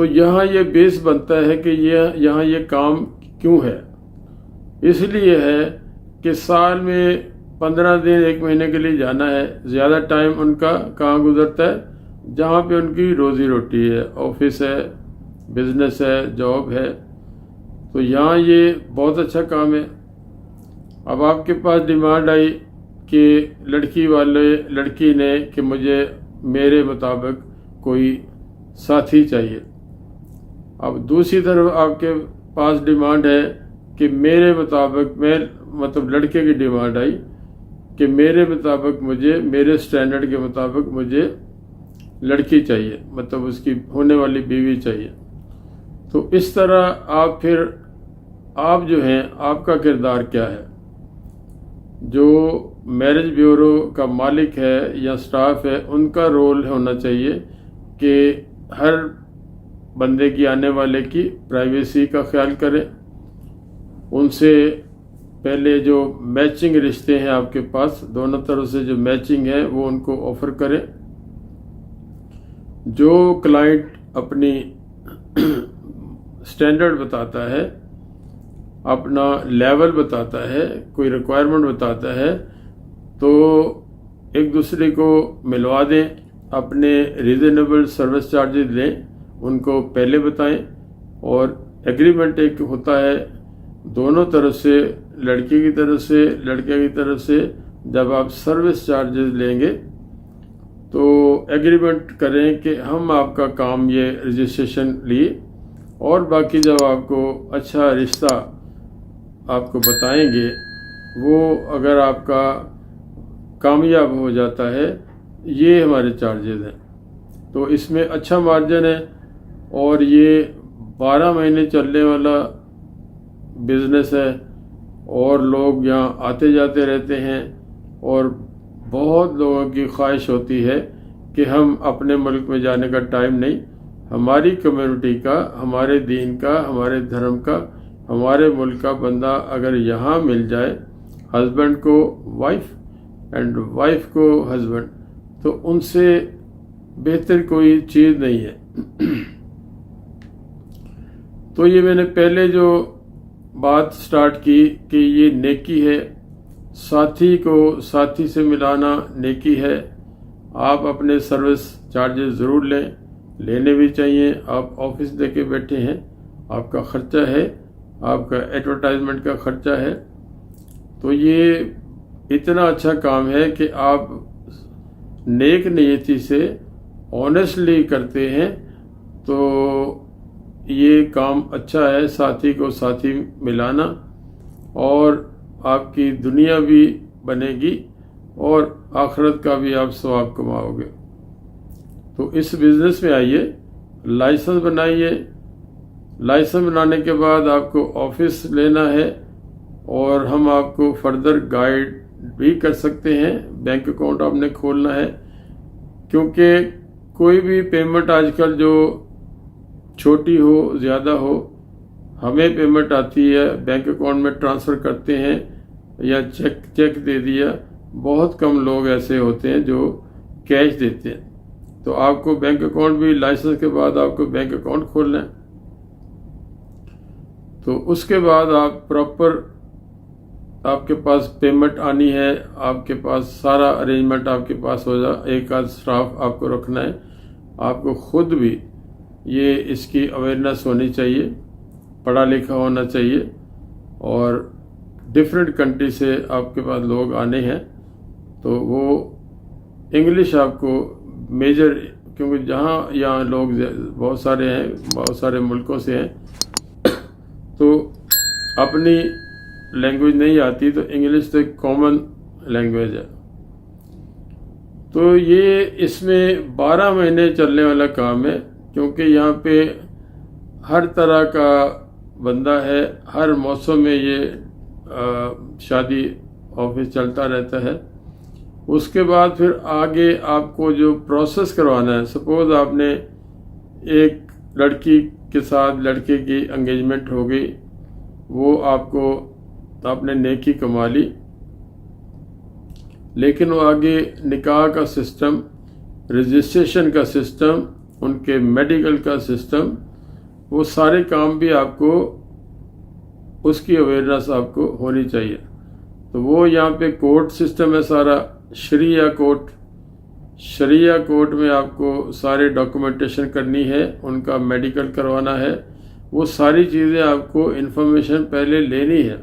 تو یہاں یہ بیس بنتا ہے کہ یہاں یہ کام کیوں ہے. اس لیے ہے کہ سال میں 15 دن 1 مہینے کے لیے جانا ہے. زیادہ ٹائم ان کا کہاں گزرتا ہے؟ جہاں پہ ان کی روزی روٹی ہے، آفس ہے، بزنس ہے، جاب ہے. تو یہاں یہ بہت اچھا کام ہے. اب آپ کے پاس ڈیمانڈ آئی کہ لڑکی نے کہ مجھے میرے مطابق کوئی ساتھی چاہیے. اب دوسری طرف آپ کے پاس ڈیمانڈ ہے کہ میرے مطابق مطلب لڑکے کی ڈیمانڈ آئی کہ میرے مطابق میرے سٹینڈرڈ کے مطابق مجھے لڑکی چاہیے، مطلب اس کی ہونے والی بیوی چاہیے. تو اس طرح آپ جو ہیں، آپ کا کردار کیا ہے؟ جو میرج بیورو کا مالک ہے یا سٹاف ہے، ان کا رول ہونا چاہیے کہ ہر بندے کی آنے والے کی پرائیویسی کا خیال کریں. ان سے پہلے جو میچنگ رشتے ہیں آپ کے پاس، دونوں طرف سے جو میچنگ ہے وہ ان کو آفر کریں. جو کلائنٹ اپنی سٹینڈرڈ بتاتا ہے، اپنا لیول بتاتا ہے، کوئی ریکوائرمنٹ بتاتا ہے، تو ایک دوسرے کو ملوا دیں. اپنے ریزنیبل سروس چارجز لیں، ان کو پہلے بتائیں. اور ایگریمنٹ ایک ہوتا ہے دونوں طرف سے، لڑکی کی طرف سے، لڑکے کی طرف سے. جب آپ سروس چارجز لیں گے تو ایگریمنٹ کریں کہ ہم آپ کا کام یہ رجسٹریشن لیے، اور باقی جب آپ کو اچھا رشتہ آپ کو بتائیں گے، وہ اگر آپ کا کامیاب ہو جاتا ہے، یہ ہمارے چارجز ہیں. تو اس میں اچھا مارجن ہے، اور یہ 12 مہینے چلنے والا بزنس ہے، اور لوگ یہاں آتے جاتے رہتے ہیں. اور بہت لوگوں کی خواہش ہوتی ہے کہ ہم اپنے ملک میں جانے کا ٹائم نہیں، ہماری کمیونٹی کا، ہمارے دین کا، ہمارے دھرم کا، ہمارے ملک کا بندہ اگر یہاں مل جائے، ہسبینڈ کو وائف اینڈ وائف کو ہسبینڈ، تو ان سے بہتر کوئی چیز نہیں ہے. تو یہ میں نے پہلے جو بات سٹارٹ کی کہ یہ نیکی ہے، ساتھی کو ساتھی سے ملانا نیکی ہے. آپ اپنے سروس چارجز ضرور لیں، لینے بھی چاہیے. آپ آفس دے کے بیٹھے ہیں، آپ کا خرچہ ہے، آپ کا ایڈورٹائزمنٹ کا خرچہ ہے. تو یہ اتنا اچھا کام ہے کہ آپ نیک نیتی سے آنیسٹلی کرتے ہیں، تو یہ کام اچھا ہے، ساتھی کو ساتھی ملانا. اور آپ کی دنیا بھی بنے گی اور آخرت کا بھی آپ ثواب کماؤ گے. تو اس بزنس میں آئیے، لائسنس بنائیے. لائسنس بنانے کے بعد آپ کو آفس لینا ہے، اور ہم آپ کو فردر گائیڈ بھی کر سکتے ہیں. بینک اکاؤنٹ آپ نے کھولنا ہے، کیونکہ کوئی بھی پیمنٹ آج کل جو چھوٹی ہو زیادہ ہو، ہمیں پیمنٹ آتی ہے بینک اکاؤنٹ میں ٹرانسفر کرتے ہیں یا چیک دے دیا. بہت کم لوگ ایسے ہوتے ہیں جو کیش دیتے ہیں. تو آپ کو بینک اکاؤنٹ بھی لائسنس کے بعد آپ کو بینک اکاؤنٹ کھولنا ہے. تو اس کے بعد آپ پراپر، آپ کے پاس پیمنٹ آنی ہے، آپ کے پاس سارا ارینجمنٹ آپ کے پاس ہو جائے. ایک آدھ سٹاف آپ کو رکھنا ہے. آپ کو خود بھی یہ اس کی اویئرنیس ہونی چاہیے، پڑھا لکھا ہونا چاہیے. اور ڈفرینٹ کنٹری سے آپ کے پاس لوگ آنے ہیں، تو وہ انگلش آپ کو میجر، کیونکہ یہاں لوگ بہت سارے ہیں، بہت سارے ملکوں سے ہیں، تو اپنی لینگویج نہیں آتی، تو انگلش تو ایک کامن لینگویج ہے. تو یہ اس میں 12 مہینے چلنے والا کام ہے، کیونکہ یہاں پہ ہر طرح کا بندہ ہے. ہر موسم میں یہ شادی آفس چلتا رہتا ہے. اس کے بعد پھر آگے آپ کو جو پروسیس کروانا ہے، سپوز آپ نے ایک لڑکی کے ساتھ لڑکے کی انگیجمنٹ ہو گئی، وہ آپ نے نیکی کما لی، لیکن وہ آگے نکاح کا سسٹم، رجسٹریشن کا سسٹم، ان کے میڈیکل کا سسٹم، وہ سارے کام بھی آپ کو اس کی اویئرنیس آپ کو ہونی چاہیے. تو وہ یہاں پہ کورٹ سسٹم ہے سارا، شریعہ کورٹ میں آپ کو سارے ڈاکومنٹیشن کرنی ہے، ان کا میڈیکل کروانا ہے، وہ ساری چیزیں آپ کو انفارمیشن پہلے لینی ہے.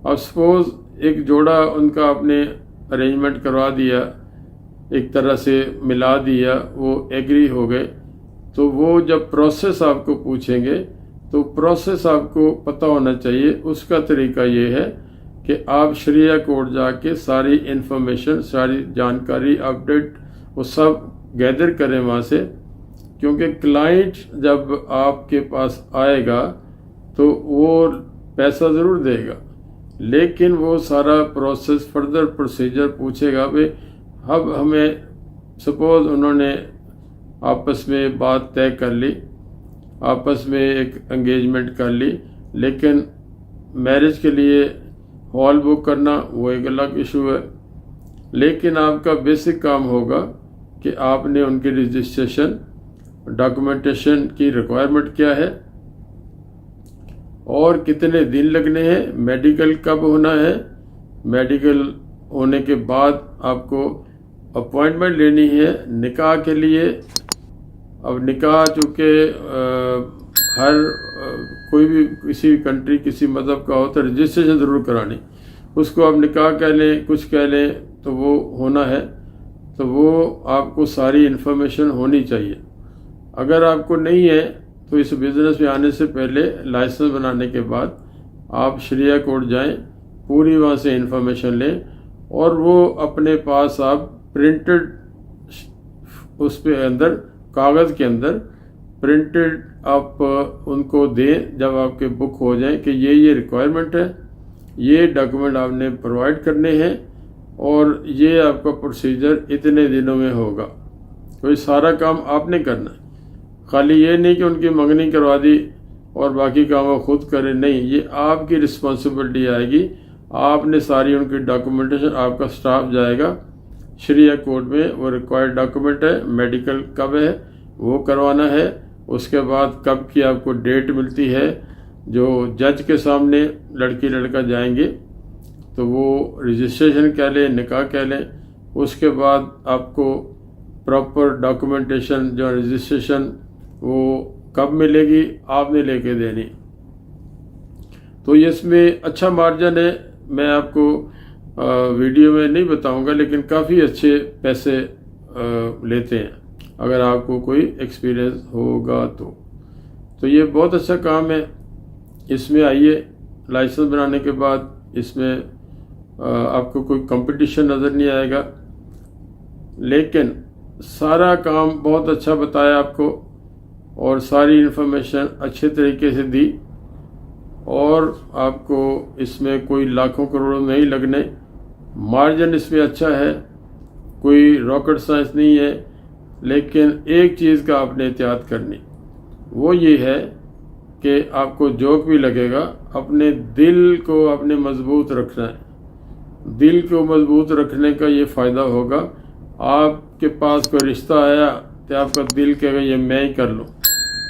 اب سپوز ایک جوڑا ان کا آپ نے ارینجمنٹ کروا دیا، ایک طرح سے ملا دیا، وہ ایگری ہو گئے، تو وہ جب پروسیس آپ کو پوچھیں گے تو پروسیس آپ کو پتہ ہونا چاہیے. اس کا طریقہ یہ ہے کہ آپ شریعہ کورٹ جا کے ساری انفارمیشن، ساری جانکاری، اپڈیٹ وہ سب گیدر کریں وہاں سے، کیونکہ کلائنٹ جب آپ کے پاس آئے گا تو وہ پیسہ ضرور دے گا، لیکن وہ سارا پروسیس فردر پروسیجر پوچھے گا. بھائی اب ہمیں سپوز انہوں نے آپس میں بات طے کر لی، آپس میں ایک انگیجمنٹ کر لی، لیکن میرج کے لیے ہال بک کرنا وہ ایک الگ ایشو ہے. لیکن آپ کا بیسک کام ہوگا کہ آپ نے ان کی رجسٹریشن، ڈاکومنٹیشن کی ریکوائرمنٹ کیا ہے اور کتنے دن لگنے ہیں، میڈیکل کب ہونا ہے، میڈیکل ہونے کے بعد آپ کو اپوائنٹمنٹ لینی ہے نکاح کے لیے. اب نکاح چونکہ ہر کوئی بھی کسی کنٹری کسی مذہب کا ہو تو رجسٹریشن ضرور کرانی، اس کو آپ نکاح کہہ لیں کچھ کہہ لیں تو وہ ہونا ہے. تو وہ آپ کو ساری انفارمیشن ہونی چاہیے. اگر آپ کو نہیں ہے تو اس بزنس میں آنے سے پہلے لائسنس بنانے کے بعد آپ شریعہ کورٹ جائیں، پوری وہاں سے انفارمیشن لیں، اور وہ اپنے پاس آپ پرنٹڈ اس پہ اندر کاغذ کے اندر پرنٹڈ آپ ان کو دیں جب آپ کے بک ہو جائیں کہ یہ ریکوائرمنٹ ہے، یہ ڈاکومنٹ آپ نے پرووائڈ کرنے ہیں اور یہ آپ کا پروسیجر اتنے دنوں میں ہوگا. تو یہ سارا کام آپ نے کرنا ہے. خالی یہ نہیں کہ ان کی منگنی کروا دی اور باقی کام وہ خود کریں، نہیں، یہ آپ کی رسپانسبلٹی آئے گی. آپ نے ساری ان کی ڈاکومنٹیشن، آپ کا سٹاف جائے گا شریعہ کورٹ میں، وہ ریکوائرڈ ڈاکومنٹ ہے، میڈیکل کب ہے وہ کروانا ہے. اس کے بعد کب کی آپ کو ڈیٹ ملتی ہے جو جج کے سامنے لڑکی لڑکا جائیں گے، تو وہ رجسٹریشن کہہ لیں، نکاح کہہ لیں. اس کے بعد آپ کو پراپر ڈاکومنٹیشن جو رجسٹریشن وہ کب ملے گی، آپ نے لے کے دینی. تو اس میں اچھا مارجن ہے. میں آپ کو ویڈیو میں نہیں بتاؤں گا، لیکن کافی اچھے پیسے لیتے ہیں اگر آپ کو کوئی ایکسپیرئنس ہوگا تو یہ بہت اچھا کام ہے. اس میں آئیے، لائسنس بنانے کے بعد اس میں آپ کو کوئی کمپٹیشن نظر نہیں آئے گا، لیکن سارا کام بہت اچھا بتایا آپ کو اور ساری انفارمیشن اچھے طریقے سے دی، اور آپ کو اس میں کوئی لاکھوں کروڑوں نہیں لگنے. مارجن اس میں اچھا ہے، کوئی راکٹ سائنس نہیں ہے. لیکن ایک چیز کا آپ نے احتیاط کرنی، وہ یہ ہے کہ آپ کو جوک بھی لگے گا، اپنے دل کو آپ نے مضبوط رکھنا ہے. دل کو مضبوط رکھنے کا یہ فائدہ ہوگا، آپ کے پاس کوئی رشتہ آیا تو آپ کا دل کہے گا یہ میں ہی کر لوں.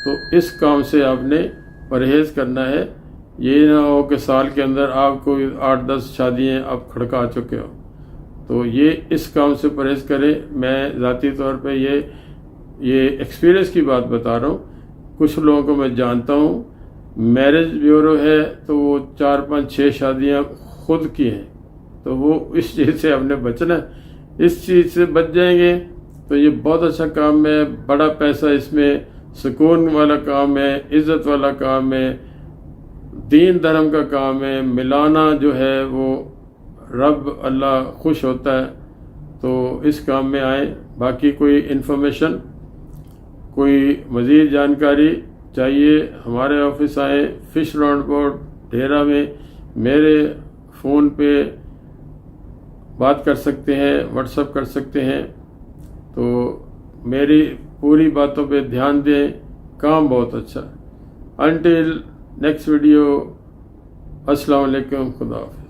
تو اس کام سے آپ نے پرہیز کرنا ہے. یہ نہ ہو کہ سال کے اندر آپ کو 8-10 شادیاں آپ کھڑکا چکے ہو. تو یہ اس کام سے پرہیز کریں. میں ذاتی طور پہ یہ ایکسپیرئنس کی بات بتا رہا ہوں. کچھ لوگوں کو میں جانتا ہوں، میرج بیورو ہے تو وہ 4-5-6 شادیاں خود کی ہیں. تو وہ اس چیز سے ہم نے بچنا ہے. اس چیز سے بچ جائیں گے تو یہ بہت اچھا کام ہے. بڑا پیسہ اس میں، سکون والا کام ہے، عزت والا کام ہے، دین دھرم کا کام ہے. ملانا جو ہے وہ رب اللہ خوش ہوتا ہے. تو اس کام میں آئیں. باقی کوئی انفارمیشن، کوئی مزید جانکاری چاہیے، ہمارے آفس آئیں، فش راؤنڈ بورڈ ڈھیرا میں. میرے فون پہ بات کر سکتے ہیں، واٹس ایپ کر سکتے ہیں. تو میری پوری باتوں پہ دھیان دیں، کام بہت اچھا ہے. انٹل نیکسٹ ویڈیو، السلام علیکم، خدا حافظ.